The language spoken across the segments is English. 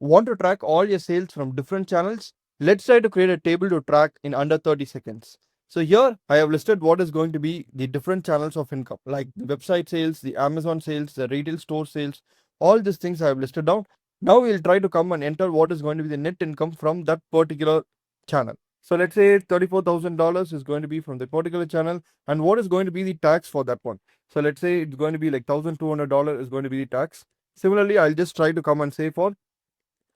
Want to track all your sales from different channels? Let's try to create a table to track in under 30 seconds. So here I have listed what is going to be the different channels of income, like the website sales, the Amazon sales, the retail store sales, all these things I have listed down. Now we'll try to come and enter what is going to be the net income from that particular channel. So let's say $34,000 is going to be from the particular channel, and what is going to be the tax for that one? So let's say it's going to be like $1,200 is going to be the tax. Similarly, I'll just try to come and say for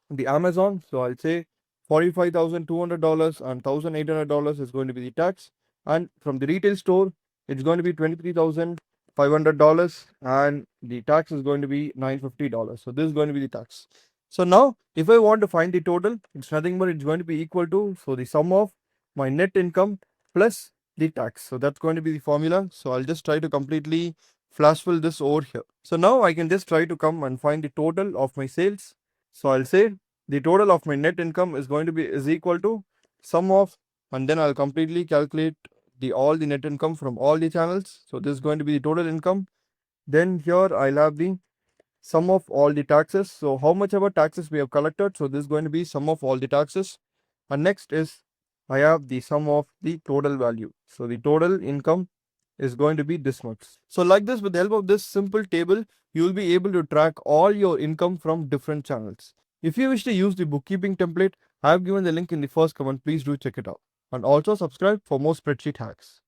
the Amazon. So I'll say $45,200 and $1,800 is going to be the tax. And from the retail store, it's going to be $23,500 and the tax is going to be $950. So this is going to be the tax. So now if I want to find the total, it's nothing but it's going to be equal to, so the sum of my net income plus the tax. So that's going to be the formula. So I'll just try to completely flash fill this over here. So now I can just try to come and find the total of my sales. So I'll say the total of my net income is going to be is equal to sum of, and then I'll completely calculate the all the net income from all the channels. So this is going to be the total income. Then here I'll have the sum of all the taxes. So how much ever taxes we have collected. So this is going to be sum of all the taxes. And next is I have the sum of the total value. So the total income is going to be this much. So like this, with the help of this simple table, you will be able to track all your income from different channels. If you wish to use the bookkeeping template, I have given the link in the first comment. Please do check it out. And also subscribe for more spreadsheet hacks.